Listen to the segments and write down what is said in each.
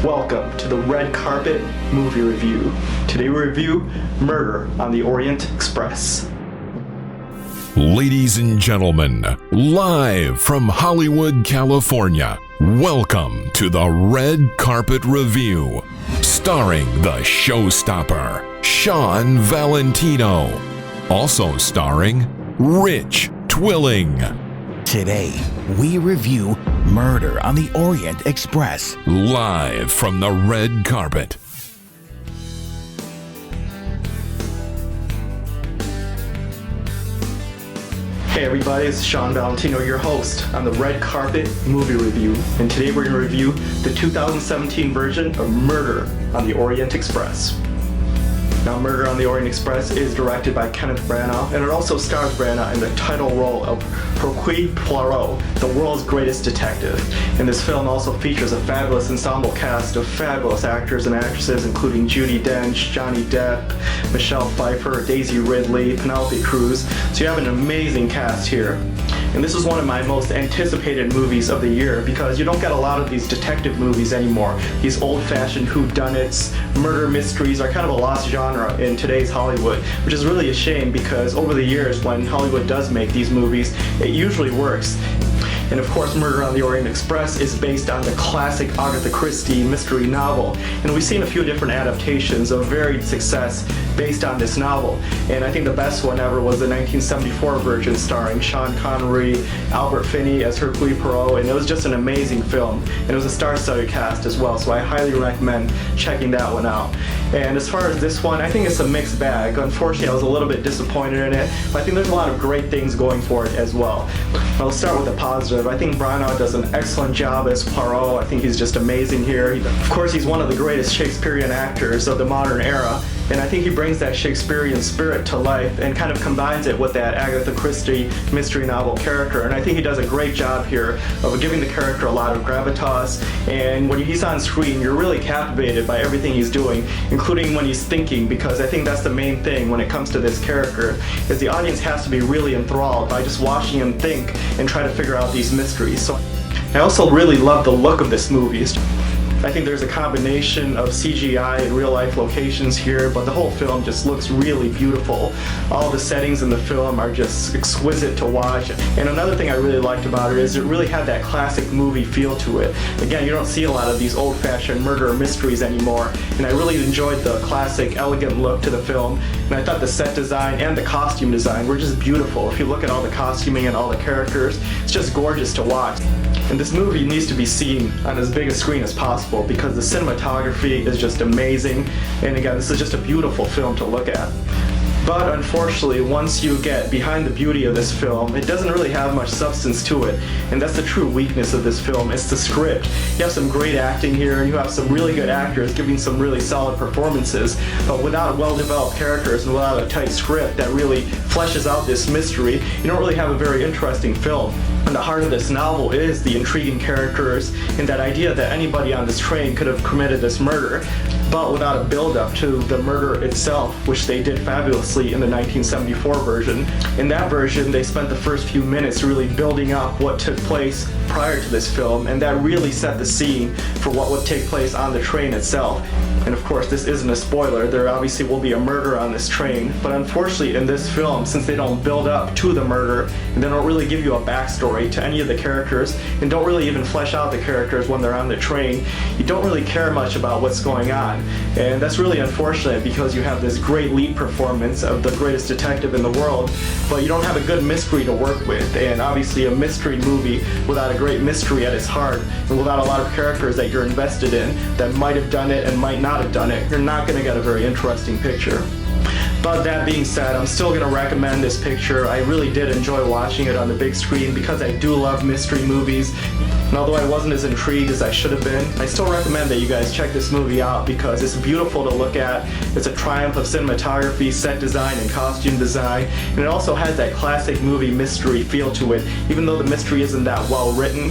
Welcome to the Red Carpet Movie Review. Today we review Murder on the Orient Express. Ladies and gentlemen, live from Hollywood, California, welcome to the Red Carpet Review, starring the Showstopper, Shawn Valentino, also starring Rich Twilling. Today, we review Murder on the Orient Express, live from the red carpet. Hey everybody, it's Shawn Valentino, your host on the Red Carpet Movie Review. And today we're going to review the 2017 version of Murder on the Orient Express. Now, Murder on the Orient Express is directed by Kenneth Branagh, and it also stars Branagh in the title role of Hercule Poirot, the world's greatest detective. And this film also features a fabulous ensemble cast of fabulous actors and actresses, including Judi Dench, Johnny Depp, Michelle Pfeiffer, Daisy Ridley, Penelope Cruz. So you have an amazing cast here. And this is one of my most anticipated movies of the year because you don't get a lot of these detective movies anymore. These old-fashioned whodunits, murder mysteries are kind of a lost genre in today's Hollywood, which is really a shame because over the years when Hollywood does make these movies, it usually works. And of course, Murder on the Orient Express is based on the classic Agatha Christie mystery novel. And we've seen a few different adaptations of varied success based on this novel. And I think the best one ever was the 1974 version starring Sean Connery, Albert Finney as Hercule Poirot, and it was just an amazing film. And it was a star-studded cast as well, so I highly recommend checking that one out. And as far as this one, I think it's a mixed bag. Unfortunately, I was a little bit disappointed in it, but I think there's a lot of great things going for it as well. I'll start with the positive. I think Branagh does an excellent job as Poirot. I think he's just amazing here. Of course, he's one of the greatest Shakespearean actors of the modern era, and I think he brings that Shakespearean spirit to life and kind of combines it with that Agatha Christie mystery novel character. And I think he does a great job here of giving the character a lot of gravitas. And when he's on screen, you're really captivated by everything he's doing, including when he's thinking, because I think that's the main thing when it comes to this character, is the audience has to be really enthralled by just watching him think and try to figure out these mysteries. So I also really love the look of this movie. I think there's a combination of CGI and real-life locations here, but the whole film just looks really beautiful. All the settings in the film are just exquisite to watch. And another thing I really liked about it is it really had that classic movie feel to it. Again, you don't see a lot of these old-fashioned murder mysteries anymore, and I really enjoyed the classic, elegant look to the film. And I thought the set design and the costume design were just beautiful. If you look at all the costuming and all the characters, it's just gorgeous to watch. And this movie needs to be seen on as big a screen as possible because the cinematography is just amazing. And again, this is just a beautiful film to look at. But unfortunately, once you get behind the beauty of this film, it doesn't really have much substance to it. And that's the true weakness of this film. It's the script. You have some great acting here, and you have some really good actors giving some really solid performances. But without well-developed characters and without a tight script that really fleshes out this mystery, you don't really have a very interesting film. And the heart of this novel is the intriguing characters and that idea that anybody on this train could have committed this murder, but without a build-up to the murder itself, which they did fabulously in the 1974 version. In that version, they spent the first few minutes really building up what took place prior to this film, and that really set the scene for what would take place on the train itself. And of course, this isn't a spoiler, there obviously will be a murder on this train, but unfortunately in this film, since they don't build up to the murder, and they don't really give you a backstory to any of the characters, and don't really even flesh out the characters when they're on the train, you don't really care much about what's going on. And that's really unfortunate because you have this great lead performance of the greatest detective in the world, but you don't have a good mystery to work with. And obviously a mystery movie without a great mystery at its heart, and without a lot of characters that you're invested in that might have done it and might not have done it, you're not going to get a very interesting picture. But that being said, I'm still going to recommend this picture. I really did enjoy watching it on the big screen because I do love mystery movies. And although I wasn't as intrigued as I should have been, I still recommend that you guys check this movie out because it's beautiful to look at. It's a triumph of cinematography, set design, and costume design. And it also has that classic movie mystery feel to it, even though the mystery isn't that well written.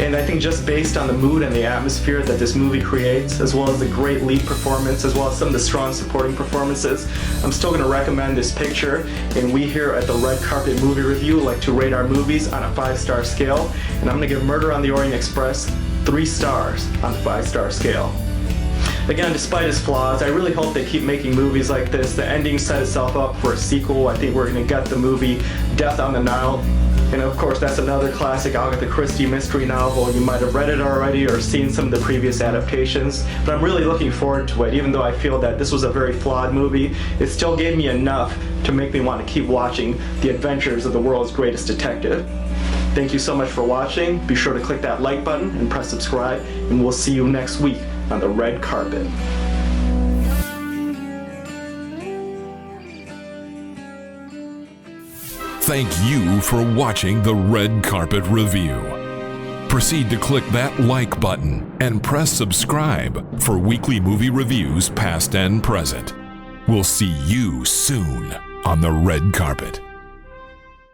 And I think just based on the mood and the atmosphere that this movie creates, as well as the great lead performance, as well as some of the strong supporting performances, I'm still going to recommend this picture. And we here at the Red Carpet Movie Review like to rate our movies on a 5-star scale. And I'm going to give Murder on the Orient Express 3 stars on the 5-star scale. again, despite its flaws, I really hope they keep making movies like this. The ending set itself up for a sequel. I think we're going to get the movie Death on the Nile. And of course, that's another classic Agatha Christie mystery novel. You might have read it already or seen some of the previous adaptations, but I'm really looking forward to it. Even though I feel that this was a very flawed movie, it still gave me enough to make me want to keep watching the adventures of the world's greatest detective. Thank you so much for watching. Be sure to click that like button and press subscribe, and we'll see you next week on the red carpet. Thank you for watching the Red Carpet Review. Proceed to click that like button and press subscribe for weekly movie reviews past and present. We'll see you soon on the red carpet.